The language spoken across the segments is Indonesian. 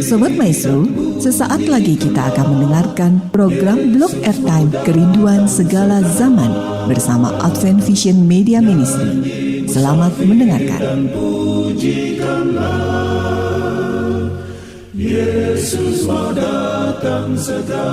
Sobat Maestro, sesaat lagi kita akan mendengarkan program Blog Airtime Kerinduan Segala Zaman bersama Advent Vision Media Ministry. Selamat mendengarkan. Yesus mau datang segera.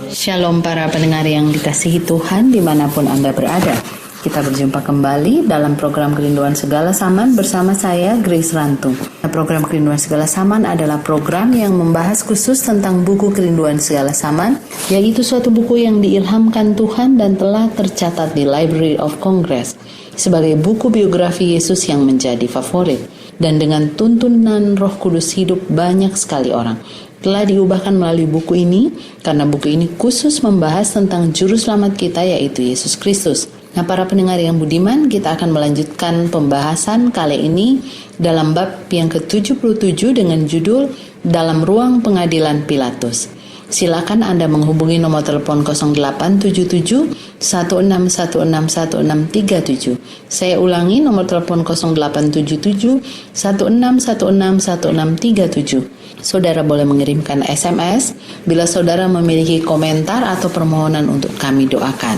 Shalom para pendengar yang dikasihi Tuhan dimanapun Anda berada. Kita berjumpa kembali dalam program Kerinduan Segala Zaman bersama saya, Grace Rantung. Program Kerinduan Segala Zaman adalah program yang membahas khusus tentang buku Kerinduan Segala Zaman, yaitu suatu buku yang diilhamkan Tuhan dan telah tercatat di Library of Congress sebagai buku biografi Yesus yang menjadi favorit. Dan dengan tuntunan Roh Kudus hidup banyak sekali orang telah diubahkan melalui buku ini, karena buku ini khusus membahas tentang juru selamat kita, yaitu Yesus Kristus. Nah, para pendengar yang budiman, kita akan melanjutkan pembahasan kali ini dalam bab yang ke-77 dengan judul Dalam Ruang Pengadilan Pilatus. Silakan Anda menghubungi nomor telepon 0877 16161637. Saya ulangi nomor telepon 0877 16161637. Saudara boleh mengirimkan SMS bila saudara memiliki komentar atau permohonan untuk kami doakan.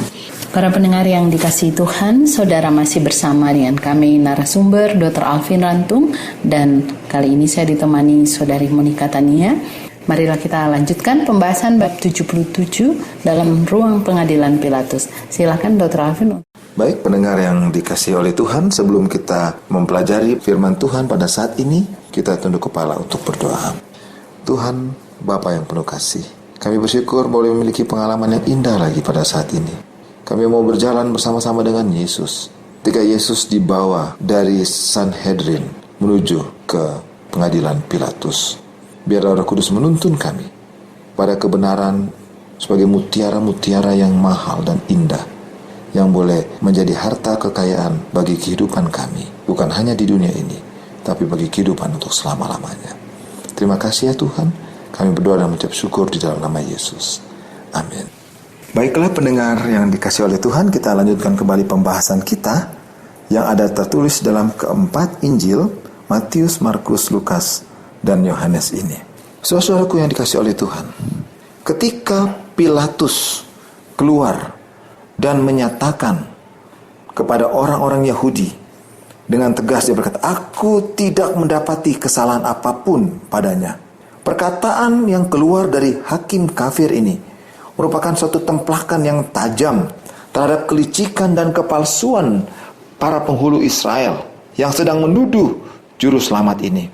Para pendengar yang dikasihi Tuhan, saudara masih bersama dengan kami narasumber Dr. Alvin Rantung, dan kali ini saya ditemani saudari Monica Tania. Marilah kita lanjutkan pembahasan bab 77 dalam ruang pengadilan Pilatus. Silakan Dr. Alvin. Baik pendengar yang dikasihi oleh Tuhan, sebelum kita mempelajari firman Tuhan pada saat ini, kita tunduk kepala untuk berdoa. Tuhan, Bapa yang penuh kasih, kami bersyukur boleh memiliki pengalaman yang indah lagi pada saat ini. Kami mau berjalan bersama-sama dengan Yesus. Ketika Yesus dibawa dari Sanhedrin menuju ke pengadilan Pilatus, biarlah Roh Kudus menuntun kami pada kebenaran sebagai mutiara-mutiara yang mahal dan indah, yang boleh menjadi harta kekayaan bagi kehidupan kami, bukan hanya di dunia ini, tapi bagi kehidupan untuk selama-lamanya. Terima kasih ya Tuhan, kami berdoa dan mengucap syukur di dalam nama Yesus. Amin. Baiklah pendengar yang dikasihi oleh Tuhan, kita lanjutkan kembali pembahasan kita yang ada tertulis dalam keempat Injil, Matius, Markus, Lukas, dan Yohanes ini. Saudaraku yang dikasihi oleh Tuhan, ketika Pilatus keluar dan menyatakan kepada orang-orang Yahudi dengan tegas, dia berkata, "Aku tidak mendapati kesalahan apapun padanya." Perkataan yang keluar dari hakim kafir ini merupakan suatu templakan yang tajam terhadap kelicikan dan kepalsuan para penghulu Israel yang sedang menuduh juru selamat ini.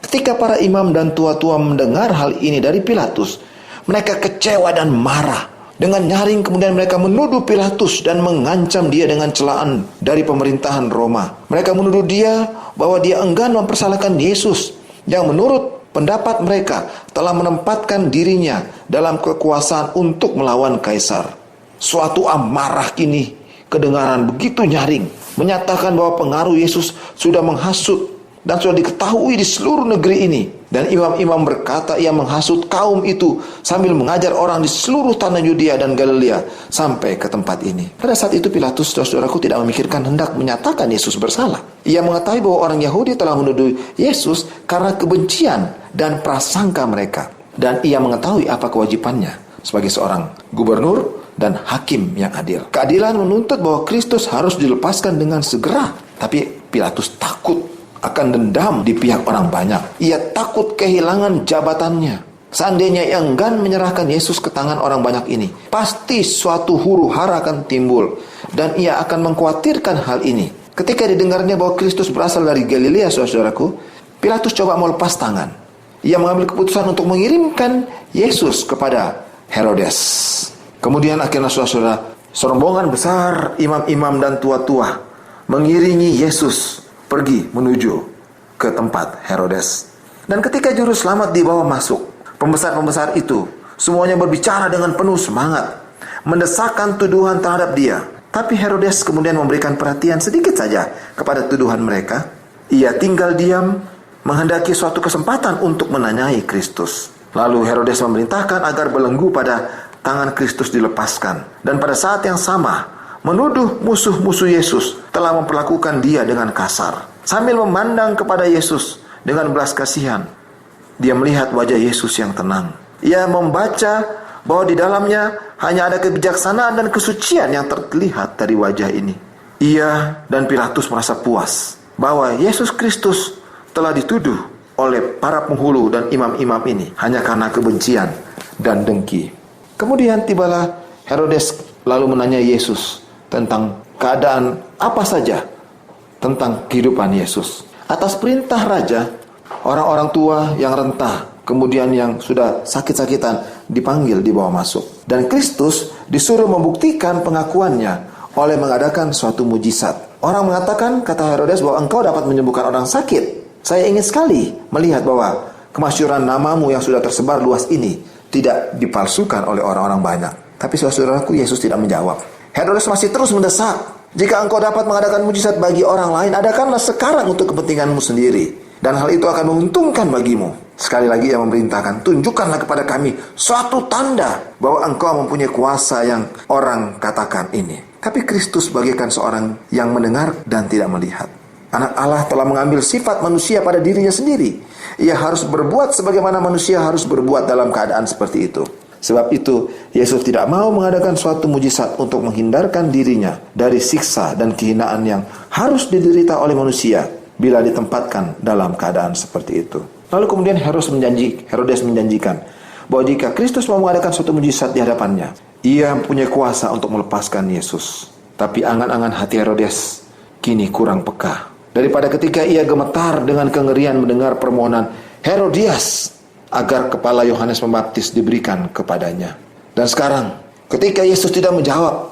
Ketika para imam dan tua-tua mendengar hal ini dari Pilatus, mereka kecewa dan marah. Dengan nyaring kemudian mereka menuduh Pilatus dan mengancam dia dengan celaan dari pemerintahan Roma. Mereka menuduh dia bahwa dia enggan mempersalahkan Yesus yang menurut pendapat mereka telah menempatkan dirinya dalam kekuasaan untuk melawan kaisar. Suatu amarah kini kedengaran begitu nyaring, menyatakan bahwa pengaruh Yesus sudah menghasut dan sudah diketahui di seluruh negeri ini. Dan imam-imam berkata ia menghasut kaum itu sambil mengajar orang di seluruh tanah Yudea dan Galilea sampai ke tempat ini. Pada saat itu Pilatus, saudaraku, tidak memikirkan hendak menyatakan Yesus bersalah. Ia mengetahui bahwa orang Yahudi telah menuduh Yesus karena kebencian dan prasangka mereka. Dan ia mengetahui apa kewajibannya sebagai seorang gubernur dan hakim yang adil. Keadilan menuntut bahwa Kristus harus dilepaskan dengan segera. Tapi Pilatus takut akan dendam di pihak orang banyak. Ia takut kehilangan jabatannya. Seandainya ia enggan menyerahkan Yesus ke tangan orang banyak ini, pasti suatu huru-hara akan timbul, dan ia akan mengkhawatirkan hal ini. Ketika didengarnya bahwa Kristus berasal dari Galilea, saudaraku, Pilatus coba melepas tangan. Ia mengambil keputusan untuk mengirimkan Yesus kepada Herodes. Kemudian akhirnya saudara, serombongan besar imam-imam dan tua-tua mengiringi Yesus pergi menuju ke tempat Herodes. Dan ketika juru selamat dibawa masuk, pembesar-pembesar itu semuanya berbicara dengan penuh semangat, mendesakkan tuduhan terhadap dia. Tapi Herodes kemudian memberikan perhatian sedikit saja kepada tuduhan mereka. Ia tinggal diam, menghendaki suatu kesempatan untuk menanyai Kristus. Lalu Herodes memerintahkan agar belenggu pada tangan Kristus dilepaskan. Dan pada saat yang sama, menuduh musuh-musuh Yesus telah memperlakukan dia dengan kasar. Sambil memandang kepada Yesus dengan belas kasihan. Dia melihat wajah Yesus yang tenang. Ia membaca bahwa di dalamnya hanya ada kebijaksanaan dan kesucian yang terlihat dari wajah ini. Ia dan Pilatus merasa puas bahwa Yesus Kristus telah dituduh oleh para penghulu dan imam-imam ini hanya karena kebencian dan dengki. Kemudian tibalah Herodes lalu menanya Yesus tentang keadaan apa saja tentang kehidupan Yesus. Atas perintah raja, orang-orang tua yang rentah, kemudian yang sudah sakit-sakitan dipanggil dibawa masuk. Dan Kristus disuruh membuktikan pengakuannya oleh mengadakan suatu mujizat. Orang mengatakan, kata Herodes, bahwa engkau dapat menyembuhkan orang sakit. Saya ingin sekali melihat bahwa kemasyhuran namamu yang sudah tersebar luas ini tidak dipalsukan oleh orang-orang banyak. Tapi saudaraku, Yesus tidak menjawab. Herodes masih terus mendesak. Jika engkau dapat mengadakan mujizat bagi orang lain, adakanlah sekarang untuk kepentinganmu sendiri. Dan hal itu akan menguntungkan bagimu. Sekali lagi ia memerintahkan, tunjukkanlah kepada kami suatu tanda bahwa engkau mempunyai kuasa yang orang katakan ini. Tapi Kristus bagaikan seorang yang mendengar dan tidak melihat. Anak Allah telah mengambil sifat manusia pada dirinya sendiri. Ia harus berbuat sebagaimana manusia harus berbuat dalam keadaan seperti itu. Sebab itu, Yesus tidak mau mengadakan suatu mujizat untuk menghindarkan dirinya dari siksa dan kehinaan yang harus diderita oleh manusia bila ditempatkan dalam keadaan seperti itu. Lalu kemudian Herodes menjanjikan bahwa jika Kristus mau mengadakan suatu mujizat di hadapannya, ia punya kuasa untuk melepaskan Yesus. Tapi angan-angan hati Herodes kini kurang peka. Daripada ketika ia gemetar dengan kengerian mendengar permohonan Herodias agar kepala Yohanes Pembaptis diberikan kepadanya. Dan sekarang, ketika Yesus tidak menjawab,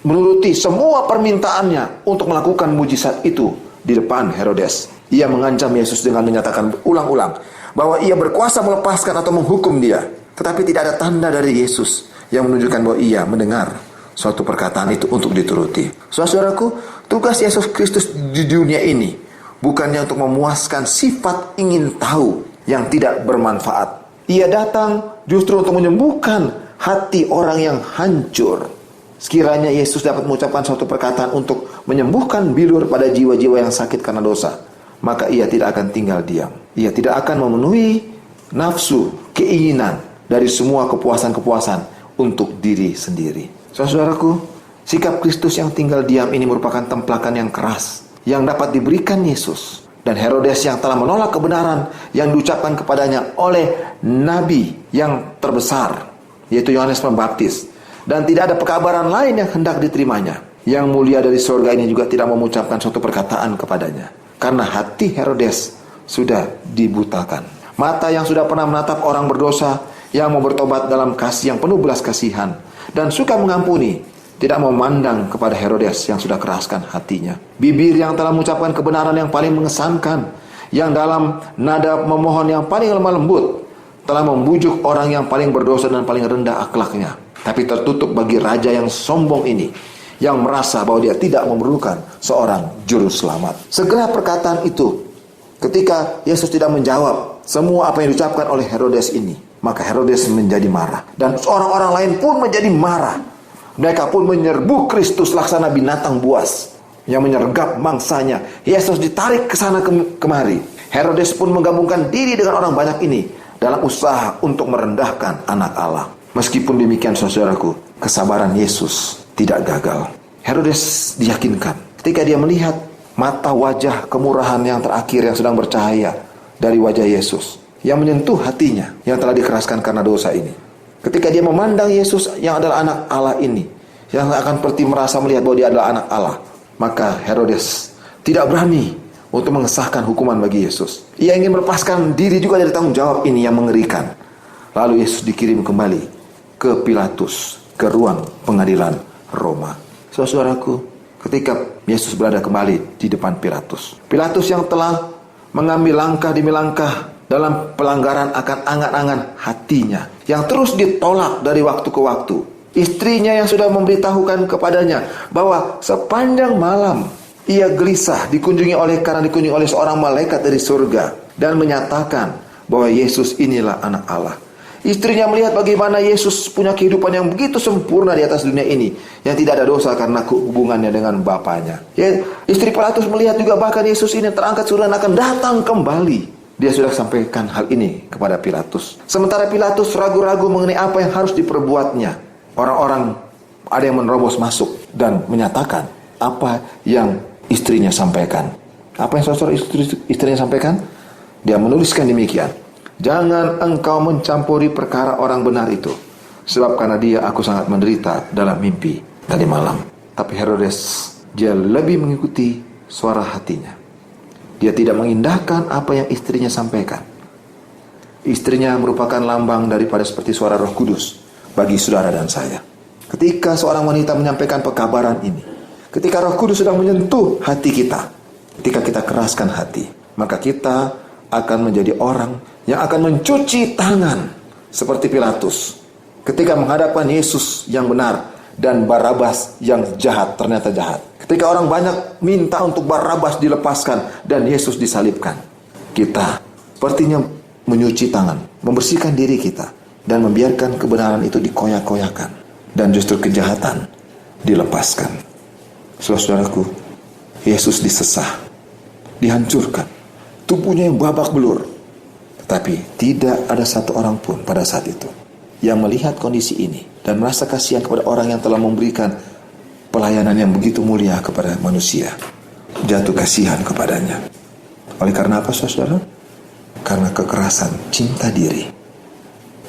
menuruti semua permintaannya untuk melakukan mujizat itu di depan Herodes, ia mengancam Yesus dengan menyatakan ulang-ulang bahwa ia berkuasa melepaskan atau menghukum dia. Tetapi tidak ada tanda dari Yesus yang menunjukkan bahwa ia mendengar suatu perkataan itu untuk dituruti. Saudaraku, tugas Yesus Kristus di dunia ini bukannya untuk memuaskan sifat ingin tahu yang tidak bermanfaat. Ia datang justru untuk menyembuhkan hati orang yang hancur. Sekiranya Yesus dapat mengucapkan suatu perkataan untuk menyembuhkan bilur pada jiwa-jiwa yang sakit karena dosa, maka ia tidak akan tinggal diam. Ia tidak akan memenuhi nafsu, keinginan dari semua kepuasan-kepuasan untuk diri sendiri. Saudaraku, sikap Kristus yang tinggal diam ini merupakan templakan yang keras yang dapat diberikan Yesus. Dan Herodes yang telah menolak kebenaran yang diucapkan kepadanya oleh nabi yang terbesar, yaitu Yohanes Pembaptis, dan tidak ada pekabaran lain yang hendak diterimanya. Yang mulia dari surga ini juga tidak mengucapkan suatu perkataan kepadanya, karena hati Herodes sudah dibutakan. Mata yang sudah pernah menatap orang berdosa yang mau bertobat dalam kasih yang penuh belas kasihan dan suka mengampuni, tidak memandang kepada Herodes yang sudah keraskan hatinya. Bibir yang telah mengucapkan kebenaran yang paling mengesankan, yang dalam nada memohon yang paling lemah lembut, telah membujuk orang yang paling berdosa dan paling rendah akhlaknya. Tapi tertutup bagi raja yang sombong ini, yang merasa bahwa dia tidak memerlukan seorang juru selamat. Segera perkataan itu, ketika Yesus tidak menjawab semua apa yang diucapkan oleh Herodes ini, maka Herodes menjadi marah. Dan orang-orang lain pun menjadi marah. Mereka pun menyerbu Kristus laksana binatang buas yang menyergap mangsanya. Yesus ditarik ke sana kemari. Herodes pun menggabungkan diri dengan orang banyak ini dalam usaha untuk merendahkan anak Allah. Meskipun demikian, saudaraku, kesabaran Yesus tidak gagal. Herodes diyakinkan ketika dia melihat mata wajah kemurahan yang terakhir yang sedang bercahaya dari wajah Yesus, yang menyentuh hatinya yang telah dikeraskan karena dosa ini. Ketika dia memandang Yesus yang adalah anak Allah ini, yang akan seperti merasa melihat bahwa dia adalah anak Allah, maka Herodes tidak berani untuk mengesahkan hukuman bagi Yesus. Ia ingin melepaskan diri juga dari tanggung jawab ini yang mengerikan. Lalu Yesus dikirim kembali ke Pilatus, ke ruang pengadilan Roma. Saudaraku, ketika Yesus berada kembali di depan Pilatus, Pilatus yang telah mengambil langkah demi langkah dalam pelanggaran akan angan-angan hatinya, yang terus ditolak dari waktu ke waktu. Istrinya yang sudah memberitahukan kepadanya bahwa sepanjang malam ia gelisah dikunjungi oleh seorang malaikat dari surga dan menyatakan bahwa Yesus inilah anak Allah. Istrinya melihat bagaimana Yesus punya kehidupan yang begitu sempurna di atas dunia ini, yang tidak ada dosa karena hubungannya dengan Bapanya. Istri Pilatus melihat juga bahkan Yesus ini terangkat surga dan akan datang kembali. Dia sudah sampaikan hal ini kepada Pilatus. Sementara Pilatus ragu-ragu mengenai apa yang harus diperbuatnya. Orang-orang ada yang menerobos masuk dan menyatakan apa yang istrinya sampaikan. Apa yang saudara istrinya sampaikan? Dia menuliskan demikian. Jangan engkau mencampuri perkara orang benar itu. Sebab karena dia aku sangat menderita dalam mimpi tadi malam. Tapi Herodes, dia lebih mengikuti suara hatinya. Dia tidak mengindahkan apa yang istrinya sampaikan. Istrinya merupakan lambang daripada seperti suara Roh Kudus bagi saudara dan saya. Ketika seorang wanita menyampaikan pekabaran ini, ketika Roh Kudus sedang menyentuh hati kita, ketika kita keraskan hati, maka kita akan menjadi orang yang akan mencuci tangan seperti Pilatus ketika menghadapkan Yesus yang benar dan Barabas yang jahat, ternyata jahat. Ketika orang banyak minta untuk Barabas dilepaskan dan Yesus disalibkan, kita sepertinya menyuci tangan, membersihkan diri kita, dan membiarkan kebenaran itu dikoyak-koyakan, dan justru kejahatan dilepaskan. Saudara-saudaraku, Yesus disesah, dihancurkan, tubuhnya yang babak belur. Tetapi tidak ada satu orang pun pada saat itu yang melihat kondisi ini dan merasa kasihan kepada orang yang telah memberikan pelayanan yang begitu mulia kepada manusia. Jatuh kasihan kepadanya. Oleh karena apa, saudara? Karena kekerasan cinta diri.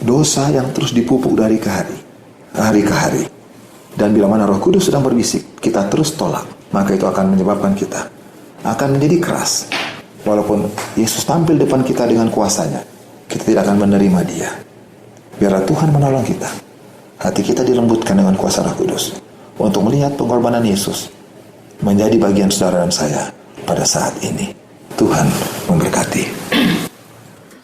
Dosa yang terus dipupuk dari hari ke hari. Dan bila mana Roh Kudus sedang berbisik, kita terus tolak, maka itu akan menyebabkan kita akan menjadi keras. Walaupun Yesus tampil depan kita dengan kuasanya, kita tidak akan menerima dia. Biarlah Tuhan menolong kita. Hati kita dilembutkan dengan kuasa Roh Kudus untuk melihat pengorbanan Yesus menjadi bagian saudara dan saya pada saat ini. Tuhan memberkati.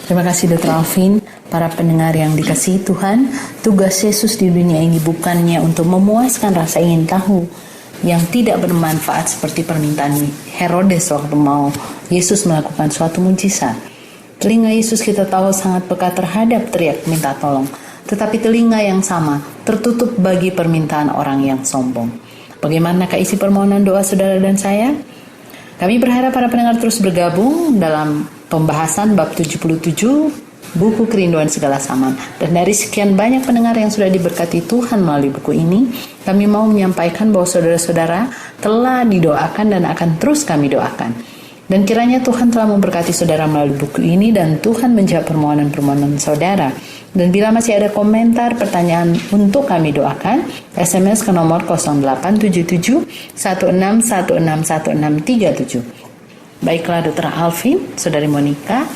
Terima kasih Dr. Alvin. Para pendengar yang dikasihi Tuhan, tugas Yesus di dunia ini bukannya untuk memuaskan rasa ingin tahu yang tidak bermanfaat seperti permintaan Herodes waktu mau Yesus melakukan suatu mujizat. Telinga Yesus kita tahu sangat peka terhadap teriak minta tolong, tetapi telinga yang sama tertutup bagi permintaan orang yang sombong. Bagaimanakah isi permohonan doa saudara dan saya? Kami berharap para pendengar terus bergabung dalam pembahasan bab 77 buku Kerinduan Segala Zaman. Dan dari sekian banyak pendengar yang sudah diberkati Tuhan melalui buku ini, kami mau menyampaikan bahwa saudara-saudara telah didoakan dan akan terus kami doakan. Dan kiranya Tuhan telah memberkati saudara melalui buku ini dan Tuhan menjawab permohonan-permohonan saudara. Dan bila masih ada komentar, pertanyaan untuk kami doakan, SMS ke nomor 0877 16161637. Baiklah Dr. Alvin, Saudari Monica,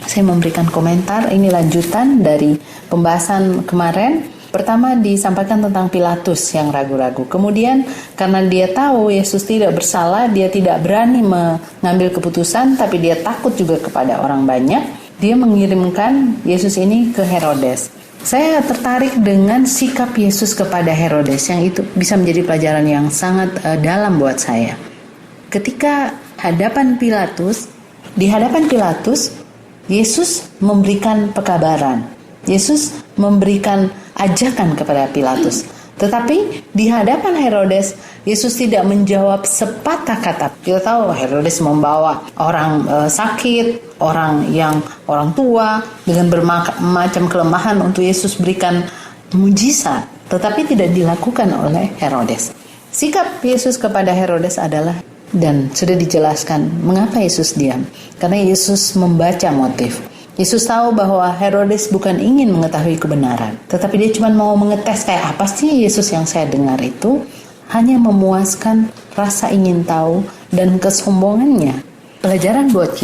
saya memberikan komentar. Ini lanjutan dari pembahasan kemarin. Pertama disampaikan tentang Pilatus yang ragu-ragu. Kemudian karena dia tahu Yesus tidak bersalah, dia tidak berani mengambil keputusan, tapi dia takut juga kepada orang banyak. Dia mengirimkan Yesus ini ke Herodes. Saya tertarik dengan sikap Yesus kepada Herodes yang itu bisa menjadi pelajaran yang sangat dalam buat saya. Ketika di hadapan Pilatus, Yesus memberikan pekabaran. Yesus memberikan ajakan kepada Pilatus. Tetapi di hadapan Herodes, Yesus tidak menjawab sepatah kata. Kita tahu Herodes membawa orang sakit, orang tua dengan bermacam kelemahan untuk Yesus berikan mujizat. Tetapi tidak dilakukan oleh Herodes. Sikap Yesus kepada Herodes adalah, dan sudah dijelaskan mengapa Yesus diam. Karena Yesus membaca motif. Yesus tahu bahwa Herodes bukan ingin mengetahui kebenaran, tetapi dia cuma mau mengetes kayak apa sih Yesus yang saya dengar itu, hanya memuaskan rasa ingin tahu dan kesombongannya. Pelajaran buat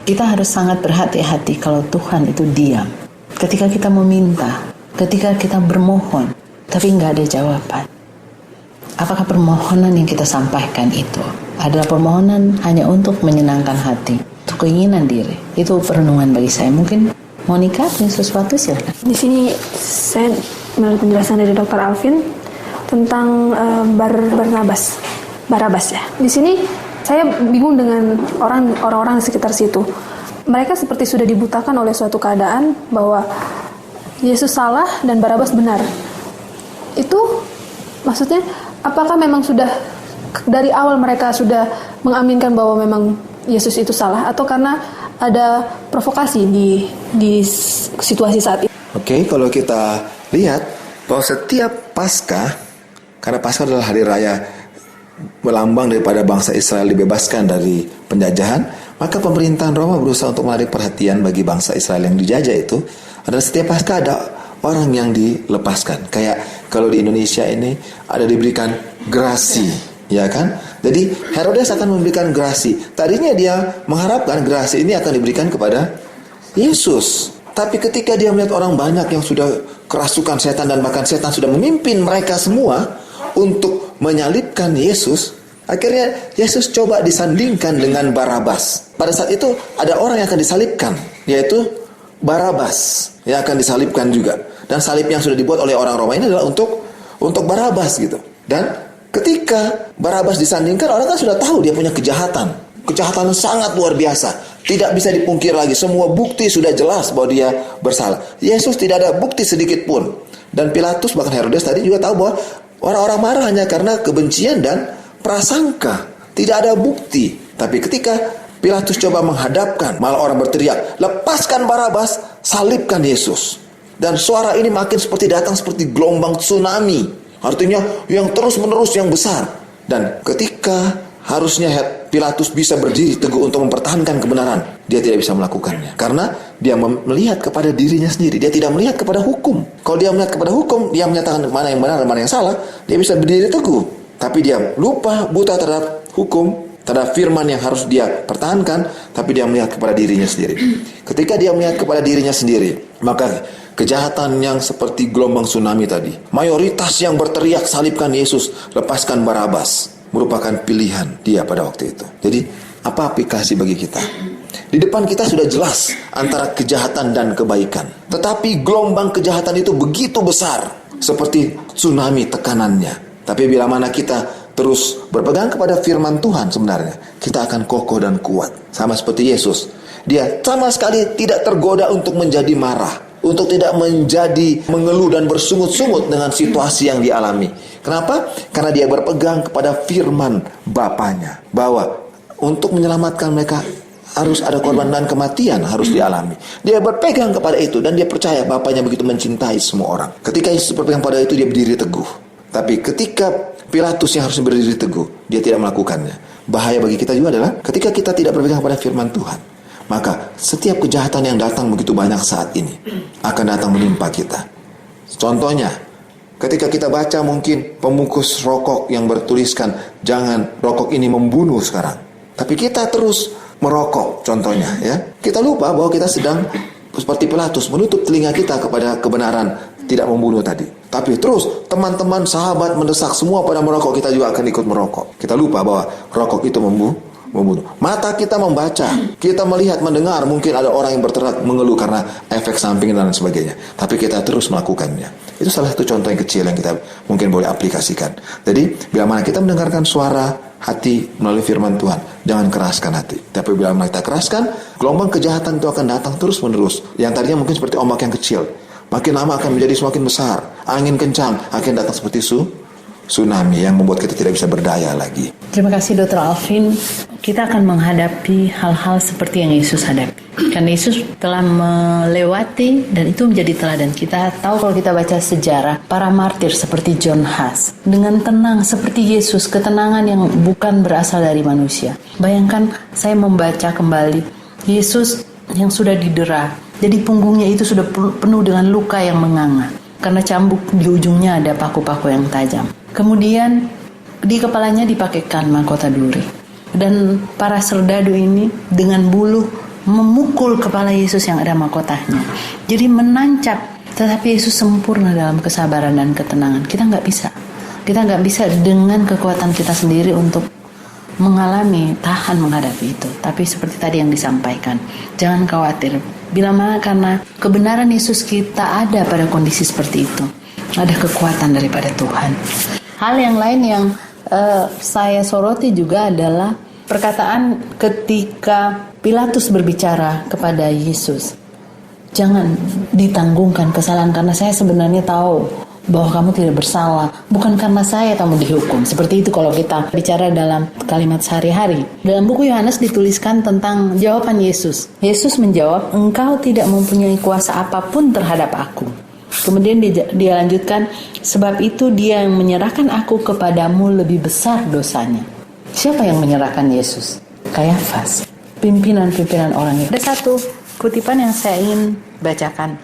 kita harus sangat berhati-hati kalau Tuhan itu diam. Ketika kita meminta, ketika kita bermohon, tapi nggak ada jawaban. Apakah permohonan yang kita sampaikan itu adalah permohonan hanya untuk menyenangkan hati, untuk keinginan diri? Itu perenungan bagi saya. Mungkin Monica punya sesuatu, silakan. Di sini saya melalui penjelasan dari Dr. Alvin tentang Barabas ya. Di sini saya bingung dengan orang-orang di sekitar situ. Mereka seperti sudah dibutakan oleh suatu keadaan bahwa Yesus salah dan Barabas benar. Itu maksudnya apakah memang sudah dari awal mereka sudah mengaminkan bahwa memang Yesus itu salah, atau karena ada provokasi di situasi saat itu. Oke, kalau kita lihat bahwa setiap Paskah, karena Paskah adalah hari raya melambang daripada bangsa Israel dibebaskan dari penjajahan, maka pemerintahan Roma berusaha untuk menarik perhatian bagi bangsa Israel yang dijajah itu adalah setiap Paskah ada orang yang dilepaskan. Kayak kalau di Indonesia ini ada diberikan grasi, ya kan? Jadi Herodes akan memberikan grasi. Tadinya dia mengharapkan grasi ini akan diberikan kepada Yesus. Tapi ketika dia melihat orang banyak yang sudah kerasukan setan dan bahkan setan sudah memimpin mereka semua untuk menyalibkan Yesus, akhirnya Yesus coba disandingkan dengan Barabas. Pada saat itu ada orang yang akan disalibkan, yaitu Barabas yang akan disalibkan juga. Dan salib yang sudah dibuat oleh orang Roma ini adalah untuk Barabas gitu. Dan ketika Barabas disandingkan, orang kan sudah tahu dia punya kejahatan sangat luar biasa. Tidak bisa dipungkir lagi, semua bukti sudah jelas bahwa dia bersalah. Yesus tidak ada bukti sedikit pun. Dan Pilatus bahkan Herodes tadi juga tahu bahwa orang-orang marah hanya karena kebencian dan prasangka. Tidak ada bukti. Tapi ketika Pilatus coba menghadapkan, malah orang berteriak, lepaskan Barabas, salibkan Yesus. Dan suara ini makin seperti datang seperti gelombang tsunami. Artinya yang terus-menerus yang besar. Dan ketika harusnya Pilatus bisa berdiri teguh untuk mempertahankan kebenaran, dia tidak bisa melakukannya. Karena dia melihat kepada dirinya sendiri. Dia tidak melihat kepada hukum. Kalau dia melihat kepada hukum, dia menyatakan mana yang benar dan mana yang salah, dia bisa berdiri teguh. Tapi dia lupa, buta terhadap hukum, terhadap firman yang harus dia pertahankan, tapi dia melihat kepada dirinya sendiri. Ketika dia melihat kepada dirinya sendiri, maka kejahatan yang seperti gelombang tsunami tadi, mayoritas yang berteriak salibkan Yesus, lepaskan Barabas, merupakan pilihan dia pada waktu itu. Jadi apa aplikasi bagi kita? Di depan kita sudah jelas antara kejahatan dan kebaikan. Tetapi gelombang kejahatan itu begitu besar, seperti tsunami tekanannya. Tapi bila mana kita terus berpegang kepada firman Tuhan, sebenarnya kita akan kokoh dan kuat. Sama seperti Yesus, dia sama sekali tidak tergoda untuk menjadi marah, untuk tidak menjadi mengeluh dan bersungut-sungut dengan situasi yang dialami. Kenapa? Karena dia berpegang kepada firman Bapanya, bahwa untuk menyelamatkan mereka harus ada korban dan kematian harus dialami. Dia berpegang kepada itu dan dia percaya Bapanya begitu mencintai semua orang. Ketika Yesus berpegang pada itu, dia berdiri teguh. Tapi ketika Pilatus yang harus berdiri teguh, dia tidak melakukannya. Bahaya bagi kita juga adalah ketika kita tidak berpegang pada firman Tuhan, maka setiap kejahatan yang datang begitu banyak saat ini akan datang menimpa kita. Contohnya, ketika kita baca mungkin pembungkus rokok yang bertuliskan jangan rokok ini membunuh sekarang, tapi kita terus merokok, contohnya ya. Kita lupa bahwa kita sedang seperti Pilatus menutup telinga kita kepada kebenaran tidak membunuh tadi. Tapi terus teman-teman sahabat mendesak semua pada merokok, kita juga akan ikut merokok. Kita lupa bahwa rokok itu membunuh. Mata kita membaca, kita melihat, mendengar, mungkin ada orang yang berteriak mengeluh karena efek samping dan sebagainya, tapi kita terus melakukannya. Itu salah satu contoh yang kecil yang kita mungkin boleh aplikasikan. Jadi bila mana kita mendengarkan suara hati melalui firman Tuhan, jangan keraskan hati. Tapi bila mana kita keraskan, gelombang kejahatan itu akan datang terus menerus. Yang tadinya mungkin seperti ombak yang kecil, makin lama akan menjadi semakin besar. Angin kencang akan datang seperti tsunami yang membuat kita tidak bisa berdaya lagi. Terima kasih Dr. Alvin. Kita akan menghadapi hal-hal seperti yang Yesus hadapi. Karena Yesus telah melewati dan itu menjadi teladan. Kita tahu kalau kita baca sejarah para martir seperti John Huss, dengan tenang seperti Yesus, ketenangan yang bukan berasal dari manusia. Bayangkan saya membaca kembali Yesus yang sudah didera. Jadi punggungnya itu sudah penuh dengan luka yang menganga. Karena cambuk di ujungnya ada paku-paku yang tajam. Kemudian di kepalanya dipakaikan mahkota duri. Dan para serdadu ini dengan buluh memukul kepala Yesus yang ada mahkotanya. Jadi menancap, tetapi Yesus sempurna dalam kesabaran dan ketenangan. Kita nggak bisa. Kita nggak bisa dengan kekuatan kita sendiri untuk mengalami, tahan menghadapi itu. Tapi seperti tadi yang disampaikan, jangan khawatir. Bila mana karena kebenaran Yesus kita ada pada kondisi seperti itu, ada kekuatan daripada Tuhan. Hal yang lain yang saya soroti juga adalah perkataan ketika Pilatus berbicara kepada Yesus, jangan ditanggungkan kesalahan, karena saya sebenarnya tahu bahwa kamu tidak bersalah, bukan karena saya kamu dihukum. Seperti itu kalau kita bicara dalam kalimat sehari-hari. Dalam buku Yohanes dituliskan tentang jawaban Yesus. Yesus menjawab, engkau tidak mempunyai kuasa apapun terhadap aku. Kemudian dia lanjutkan, sebab itu dia yang menyerahkan aku kepadamu lebih besar dosanya. Siapa yang menyerahkan Yesus? Kayafas, pimpinan-pimpinan orang itu. Ada satu kutipan yang saya ingin bacakan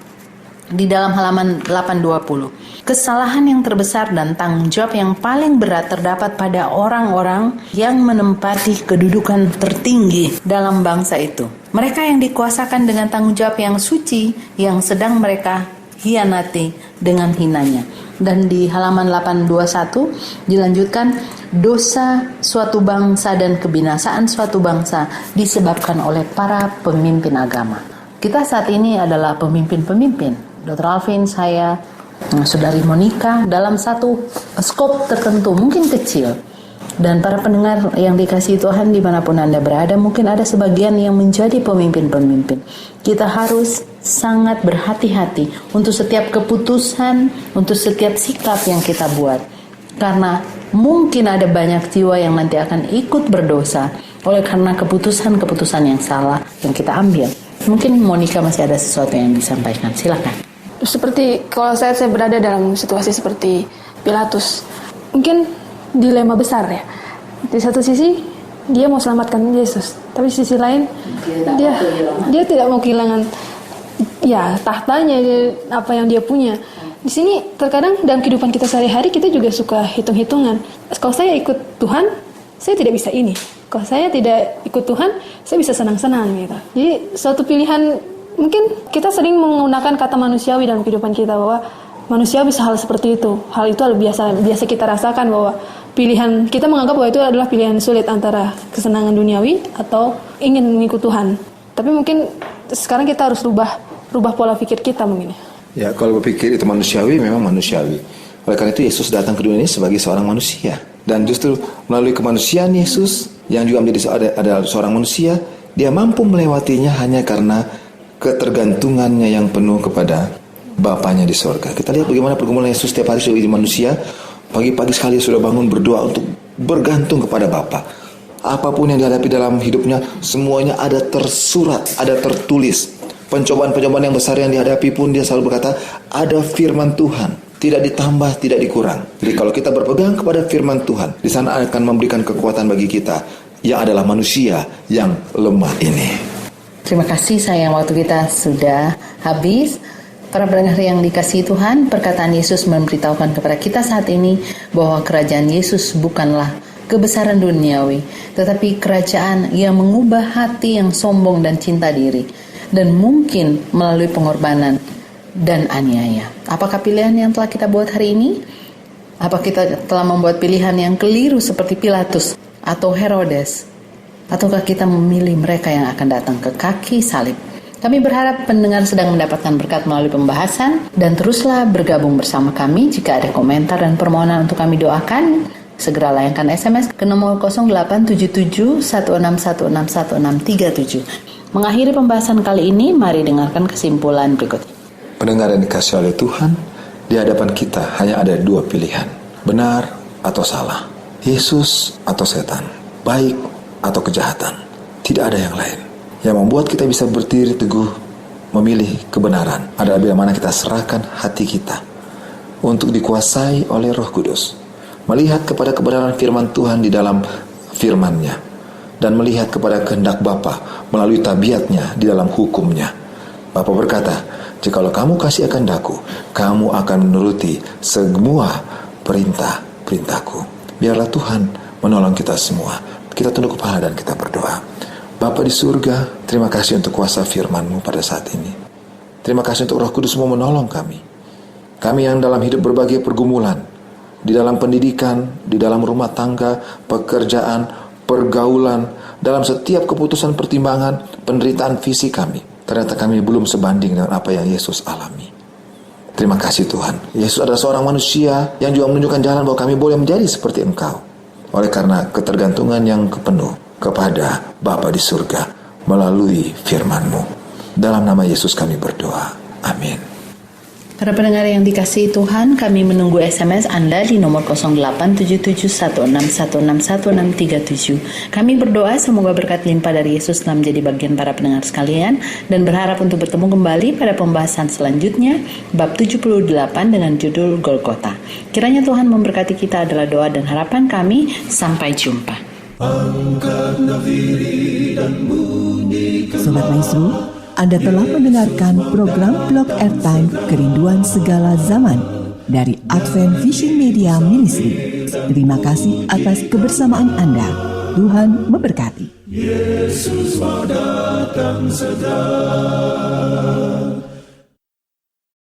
di dalam halaman 820. Kesalahan yang terbesar dan tanggung jawab yang paling berat terdapat pada orang-orang yang menempati kedudukan tertinggi dalam bangsa itu. Mereka yang dikuasakan dengan tanggung jawab yang suci yang sedang mereka hianati dengan hinanya. Dan di halaman 821 dilanjutkan, dosa suatu bangsa dan kebinasaan suatu bangsa disebabkan oleh para pemimpin agama. Kita saat ini adalah pemimpin-pemimpin. Dr. Alvin, saya, Saudari Monica, dalam satu skop tertentu, mungkin kecil. Dan para pendengar yang dikasihi Tuhan dimanapun Anda berada, mungkin ada sebagian yang menjadi pemimpin-pemimpin. Kita harus sangat berhati-hati untuk setiap keputusan, untuk setiap sikap yang kita buat. Karena mungkin ada banyak jiwa yang nanti akan ikut berdosa oleh karena keputusan-keputusan yang salah yang kita ambil. Mungkin Monica masih ada sesuatu yang disampaikan. Silakan. Seperti kalau saya berada dalam situasi seperti Pilatus, mungkin dilema besar ya. Di satu sisi dia mau selamatkan Yesus, tapi di sisi lain dia tidak mau kehilangan ya tahtanya, apa yang dia punya. Di sini terkadang dalam kehidupan kita sehari-hari kita juga suka hitung-hitungan. Kalau saya ikut Tuhan, saya tidak bisa ini. Kalau saya tidak ikut Tuhan, saya bisa senang-senang gitu. Jadi suatu pilihan, mungkin kita sering menggunakan kata manusiawi dalam kehidupan kita, bahwa manusia bisa hal seperti itu. Hal itu biasa kita rasakan, bahwa pilihan kita menganggap bahwa itu adalah pilihan sulit antara kesenangan duniawi atau ingin mengikut Tuhan. Tapi mungkin sekarang kita harus rubah pola pikir kita mungkin. Ya, kalau berpikir itu manusiawi, memang manusiawi. Oleh karena itu Yesus datang ke dunia ini sebagai seorang manusia. Dan justru melalui kemanusiaan Yesus yang juga menjadi adalah seorang manusia, dia mampu melewatinya hanya karena ketergantungannya yang penuh kepada Bapanya di sorga. Kita lihat bagaimana pergumulan Yesus setiap hari sebagai manusia. Pagi-pagi sekali sudah bangun berdoa untuk bergantung kepada Bapa. Apapun yang dihadapi dalam hidupnya, semuanya ada tersurat, ada tertulis. Pencobaan-pencobaan yang besar yang dihadapi pun dia selalu berkata, ada firman Tuhan, tidak ditambah, tidak dikurang. Jadi kalau kita berpegang kepada firman Tuhan, di sana akan memberikan kekuatan bagi kita yang adalah manusia yang lemah ini. Terima kasih sayang, waktu kita sudah habis. Para pendengar yang dikasihi Tuhan, perkataan Yesus memberitahukan kepada kita saat ini bahwa kerajaan Yesus bukanlah kebesaran duniawi, tetapi kerajaan yang mengubah hati yang sombong dan cinta diri, dan mungkin melalui pengorbanan dan aniaya. Apakah pilihan yang telah kita buat hari ini? Apa kita telah membuat pilihan yang keliru seperti Pilatus atau Herodes? Ataukah kita memilih mereka yang akan datang ke kaki salib? Kami berharap pendengar sedang mendapatkan berkat melalui pembahasan, dan teruslah bergabung bersama kami. Jika ada komentar dan permohonan untuk kami doakan, segera layangkan SMS ke nomor 0877 16161637. Mengakhiri pembahasan kali ini, mari dengarkan kesimpulan berikut. Pendengar yang dikasihi oleh Tuhan, di hadapan kita hanya ada dua pilihan, benar atau salah, Yesus atau setan, baik atau kejahatan. Tidak ada yang lain. Yang membuat kita bisa berdiri teguh memilih kebenaran adalah bila mana kita serahkan hati kita untuk dikuasai oleh Roh Kudus, melihat kepada kebenaran firman Tuhan di dalam firman-Nya, dan melihat kepada kehendak Bapa melalui tabiatnya di dalam hukumnya. Bapa berkata, jikalau kamu kasih kehendakku, kamu akan menuruti semua perintah-perintahku. Biarlah Tuhan menolong kita semua. Kita tunduk kepala dan kita berdoa. Bapa di surga, terima kasih untuk kuasa firman-Mu pada saat ini. Terima kasih untuk Roh Kudus-Mu menolong kami. Kami yang dalam hidup berbagai pergumulan, di dalam pendidikan, di dalam rumah tangga, pekerjaan, pergaulan, dalam setiap keputusan pertimbangan, penderitaan fisik kami. Ternyata kami belum sebanding dengan apa yang Yesus alami. Terima kasih Tuhan. Yesus adalah seorang manusia yang juga menunjukkan jalan bahwa kami boleh menjadi seperti Engkau. Oleh karena ketergantungan yang penuh kepada Bapa di surga melalui firman-Mu. Dalam nama Yesus kami berdoa. Amin. Para pendengar yang dikasihi Tuhan, kami menunggu SMS Anda di nomor 087716161637. Kami berdoa semoga berkat limpah dari Yesus telah menjadi bagian para pendengar sekalian dan berharap untuk bertemu kembali pada pembahasan selanjutnya, bab 78 dengan judul Golgota. Kiranya Tuhan memberkati kita adalah doa dan harapan kami. Sampai jumpa. Sobat Maestro, Anda telah mendengarkan program Blog Airtime Kerinduan Segala Zaman dari Advent Vision Media Ministry. Terima kasih atas kebersamaan Anda. Tuhan memberkati. Yesus mau datang segera.